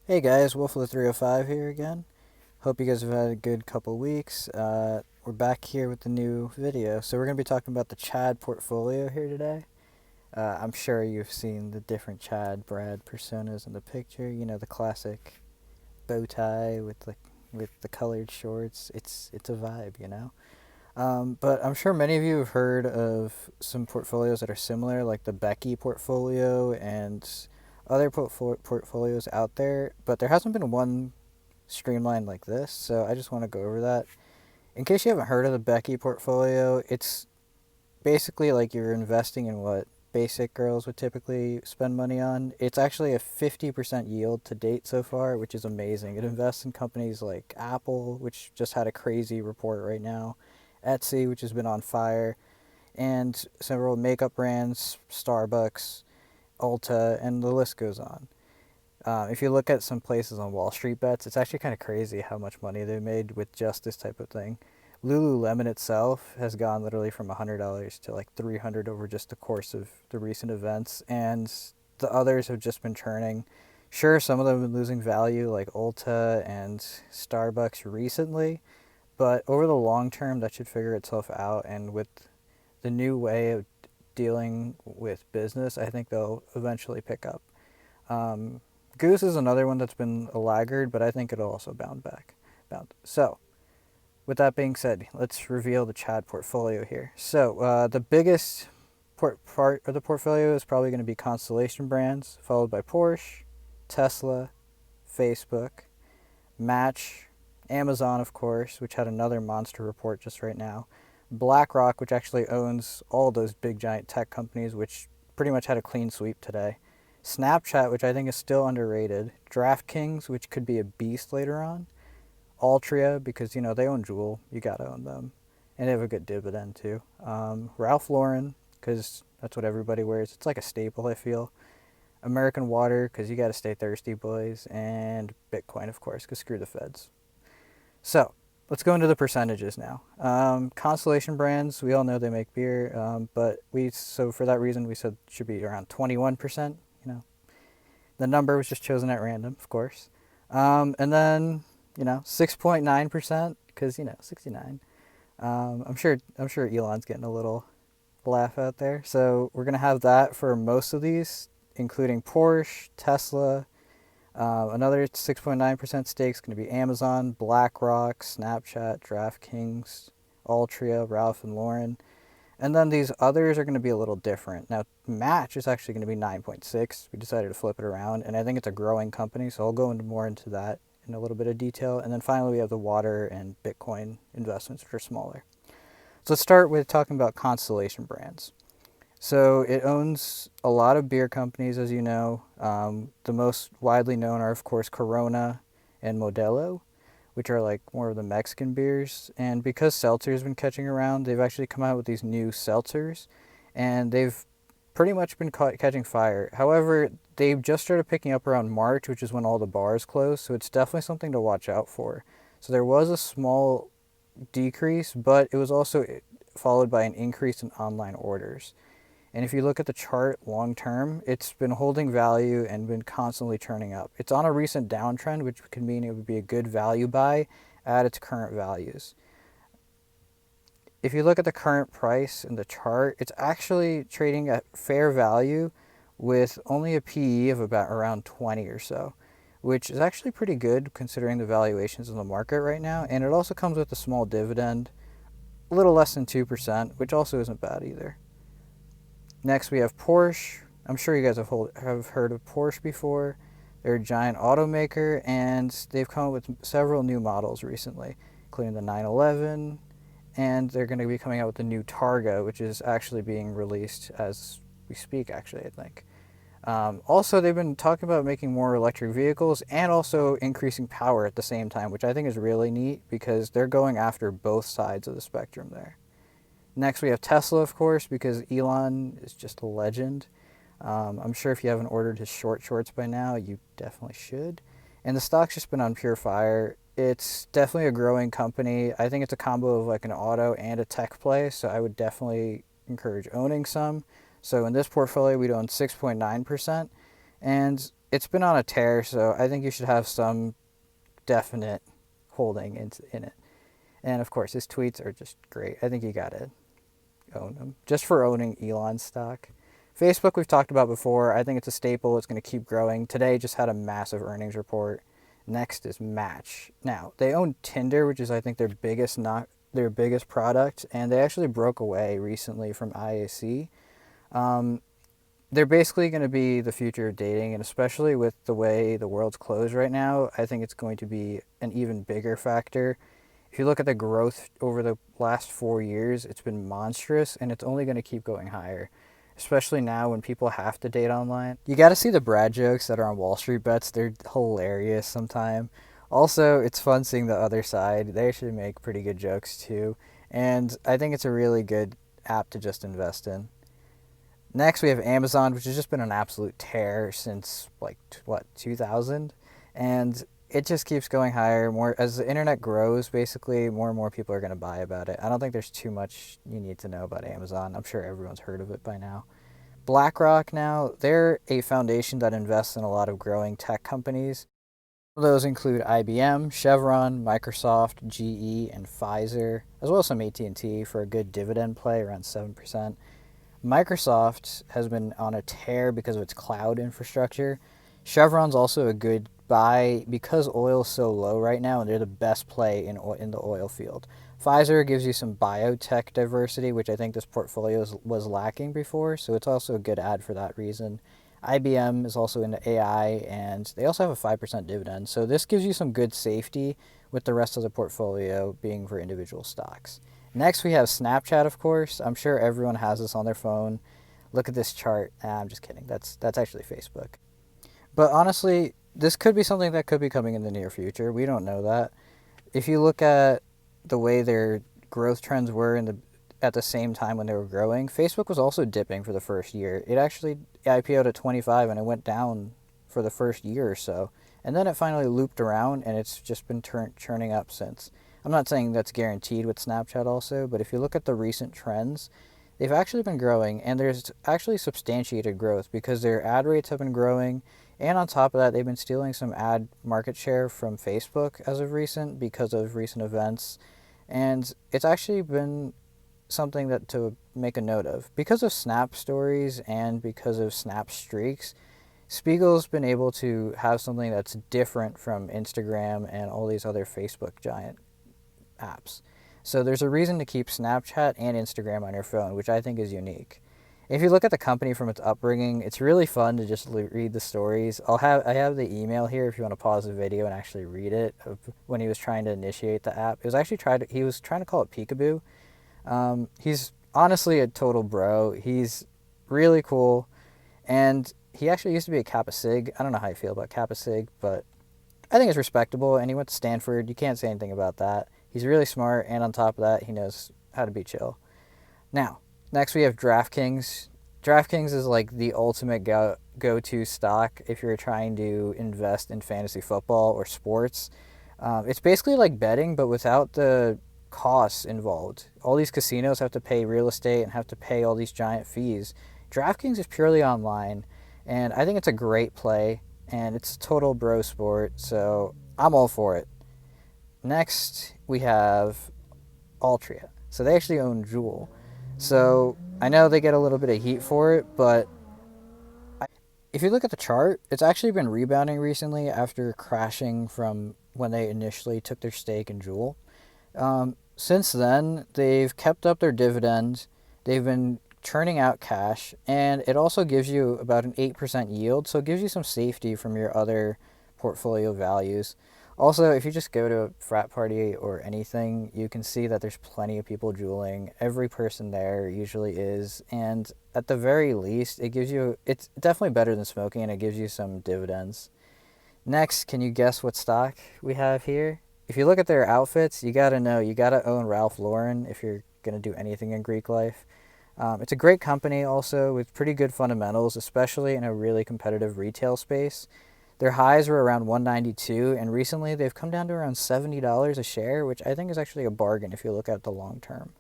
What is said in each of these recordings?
Hey guys, Wolf of the 305 here again. Hope you guys have had a good couple weeks. We're back here with the new video. So we're going to be talking about the Chad portfolio here today. I'm sure you've seen the different Chad Brad personas in the picture. You know, the classic bow tie with the colored shorts. It's a vibe, you know. But I'm sure many of you have heard of some portfolios that are similar, like the Becky portfolio and other portfolios out there. But there hasn't been one streamlined like this, so I just want to go over that. In case you haven't heard of the Becky portfolio, it's basically like you're investing in what basic girls would typically spend money on. It's actually a 50% yield to date so far, which is amazing. It invests in companies like Apple, which just had a crazy report right now, Etsy, which has been on fire, and several makeup brands, Starbucks, Ulta, and the list goes on. If you look at some places on Wall Street bets, it's actually kind of crazy how much money they made with just this type of thing. Lululemon itself has gone literally from $100 to like 300 over just the course of the recent events, and the others have just been churning. Sure, some of them have been losing value, like Ulta and Starbucks recently, but over the long term, that should figure itself out. And with the new way of dealing with business, I think they'll eventually pick up. Um, Goose is another one that's been a laggard, but I think it'll also bounce back. So, with that being said, let's reveal the Chad portfolio here. So, the biggest part of the portfolio is probably going to be Constellation Brands, followed by Porsche, Tesla, Facebook, Match, Amazon, of course, which had another monster report just right now, BlackRock, which actually owns all those big giant tech companies, which pretty much had a clean sweep today, Snapchat, which I think is still underrated, DraftKings, which could be a beast later on, Altria, because, you know, they own Juul, you gotta own them, and they have a good dividend too. Ralph Lauren, because that's what everybody wears. It's like a staple, I feel. American Water, because you gotta stay thirsty, boys, and Bitcoin, of course, because screw the feds. So, let's go into the percentages now. Constellation Brands, we all know they make beer, but so for that reason we said it should be around 21%. You know, the number was just chosen at random, of course. And then 6.9% because 69. I'm sure Elon's getting a little laugh out there. So we're gonna have that for most of these, including Porsche, Tesla. Another 6.9% stake is going to be Amazon, BlackRock, Snapchat, DraftKings, Altria, Ralph and Lauren. And then these others are going to be a little different. Now, Match is actually going to be 9.6. We decided to flip it around, and I think it's a growing company, so I'll go into more into that in a little bit of detail. And then finally, we have the water and Bitcoin investments, which are smaller. So let's start with talking about Constellation Brands. So it owns a lot of beer companies, as you know. The most widely known are, of course, Corona and Modelo, which are like more of the Mexican beers. And because seltzer's been catching around, they've actually come out with these new seltzers, and they've pretty much been catching fire. However, they've just started picking up around March, which is when all the bars close, so it's definitely something to watch out for. So there was a small decrease, but it was also followed by an increase in online orders. And if you look at the chart long term, it's been holding value and been constantly turning up. It's on a recent downtrend, which could mean it would be a good value buy at its current values. If you look at the current price in the chart, it's actually trading at fair value with only a PE of about around 20 or so, which is actually pretty good considering the valuations in the market right now. And it also comes with a small dividend, a little less than 2%, which also isn't bad either. Next, we have Porsche. I'm sure you guys have heard of Porsche before. They're a giant automaker, and they've come up with several new models recently, including the 911, and they're going to be coming out with the new Targa, which is actually being released as we speak, actually, I think. Also, they've been talking about making more electric vehicles and also increasing power at the same time, which I think is really neat because they're going after both sides of the spectrum there. Next, we have Tesla, of course, because Elon is just a legend. I'm sure if you haven't ordered his shorts by now, you definitely should. And the stock's just been on pure fire. It's definitely a growing company. I think it's a combo of like an auto and a tech play, so I would definitely encourage owning some. So in this portfolio, we'd own 6.9%. And it's been on a tear, so I think you should have some definite holding in it. And of course, his tweets are just great. I think you gotta own them just for owning Elon stock. Facebook, we've talked about before. I think it's a staple. It's going to keep growing. Today just had a massive earnings report. Next is Match. Now, they own Tinder, which is, I think, their biggest product, and they actually broke away recently from IAC. They're basically going to be the future of dating, and especially with the way the world's closed right now, I think it's going to be an even bigger factor. If you look at the growth over the last 4 years, it's been monstrous, and it's only going to keep going higher, especially now when people have to date online. You got to see the Brad jokes that are on Wall Street Bets. They're hilarious sometimes. Also, it's fun seeing the other side. They actually make pretty good jokes too, and I think it's a really good app to just invest in. Next, we have Amazon, which has just been an absolute tear since, like, 2000? And it just keeps going higher. More as the internet grows, basically, more and more people are going to buy about it. I don't think there's too much you need to know about Amazon. I'm sure everyone's heard of it by now. BlackRock now, they're a foundation that invests in a lot of growing tech companies. Those include IBM, Chevron, Microsoft, GE, and Pfizer, as well as some AT&T for a good dividend play around 7%. Microsoft has been on a tear because of its cloud infrastructure. Chevron's also a good buy because oil's so low right now, and they're the best play in the oil field. Pfizer gives you some biotech diversity, which I think this portfolio was lacking before, so it's also a good add for that reason. IBM is also into AI, and they also have a 5% dividend, so this gives you some good safety with the rest of the portfolio being for individual stocks. Next, we have Snapchat, of course. I'm sure everyone has this on their phone. Look at this chart. I'm just kidding. That's actually Facebook. But honestly, this could be something that could be coming in the near future. We don't know that. If you look at the way their growth trends were at the same time when they were growing, Facebook was also dipping for the first year. It actually IPO'd at 25 and it went down for the first year or so. And then it finally looped around and it's just been churning up since. I'm not saying that's guaranteed with Snapchat also, but if you look at the recent trends, they've actually been growing, and there's actually substantiated growth because their ad rates have been growing, and on top of that, they've been stealing some ad market share from Facebook as of recent because of recent events, and it's actually been something that to make a note of. Because of Snap Stories and because of Snap Streaks, Spiegel's been able to have something that's different from Instagram and all these other Facebook giant apps. So there's a reason to keep Snapchat and Instagram on your phone, which I think is unique. If you look at the company from its upbringing, it's really fun to just read the stories. I have the email here if you want to pause the video and actually read it of when he was trying to initiate the app. He was trying to call it Peekaboo. He's honestly a total bro. He's really cool, and he actually used to be a Kappa Sig. I don't know how you feel about Kappa Sig, but I think it's respectable, and he went to Stanford. You can't say anything about that. He's really smart, and on top of that, he knows how to be chill. Now, next we have DraftKings. DraftKings is like the ultimate go-to stock if you're trying to invest in fantasy football or sports. It's basically like betting, but without the costs involved. All these casinos have to pay real estate and have to pay all these giant fees. DraftKings is purely online, and I think it's a great play, and it's a total bro sport, so I'm all for it. Next, we have Altria. So they actually own Juul. So I know they get a little bit of heat for it, but if you look at the chart, it's actually been rebounding recently after crashing from when they initially took their stake in Juul. Since then, they've kept up their dividends. They've been churning out cash, and it also gives you about an 8% yield, so it gives you some safety from your other portfolio values. Also, if you just go to a frat party or anything, you can see that there's plenty of people juuling. Every person there usually is, and at the very least, it's definitely better than smoking, and it gives you some dividends. Next, can you guess what stock we have here? If you look at their outfits, you gotta own Ralph Lauren if you're gonna do anything in Greek life. It's a great company also with pretty good fundamentals, especially in a really competitive retail space. Their highs were around 192, and recently they've come down to around $70 a share, which I think is actually a bargain if you look at the long term.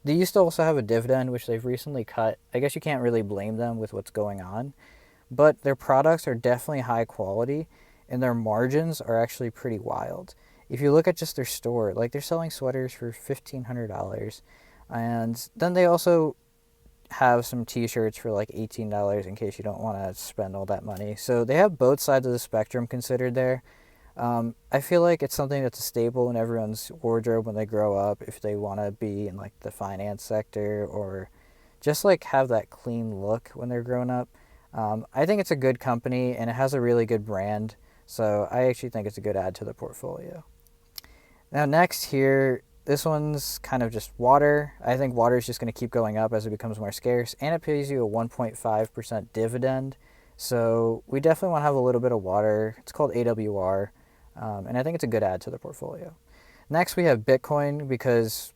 They used to also have a dividend, which they've recently cut. I guess you can't really blame them with what's going on, but their products are definitely high quality and their margins are actually pretty wild. If you look at just their store, like they're selling sweaters for $1,500, and then they also have some t-shirts for like $18 in case you don't want to spend all that money. So they have both sides of the spectrum considered there. I feel like it's something that's a staple in everyone's wardrobe when they grow up, if they want to be in like the finance sector or just like have that clean look when they're growing up. I think it's a good company and it has a really good brand, so I actually think it's a good add to the portfolio. Now next here, this one's kind of just water. I think water is just going to keep going up as it becomes more scarce, and it pays you a 1.5% dividend. So we definitely want to have a little bit of water. It's called AWR, and I think it's a good add to the portfolio. Next, we have Bitcoin because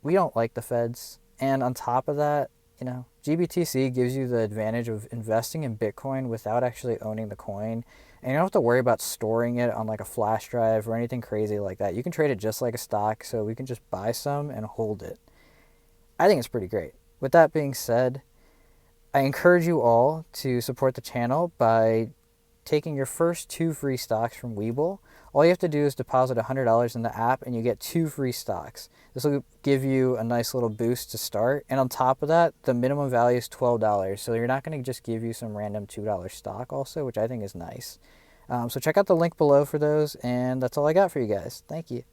we don't like the feds. And on top of that, GBTC gives you the advantage of investing in Bitcoin without actually owning the coin. And you don't have to worry about storing it on like a flash drive or anything crazy like that. You can trade it just like a stock, so we can just buy some and hold it. I think it's pretty great. With that being said, I encourage you all to support the channel by taking your first 2 free stocks from Webull. All you have to do is deposit $100 in the app and you get 2 free stocks. This will give you a nice little boost to start. And on top of that, the minimum value is $12. So you're not going to just give you some random $2 stock also, which I think is nice. So check out the link below for those. And that's all I got for you guys. Thank you.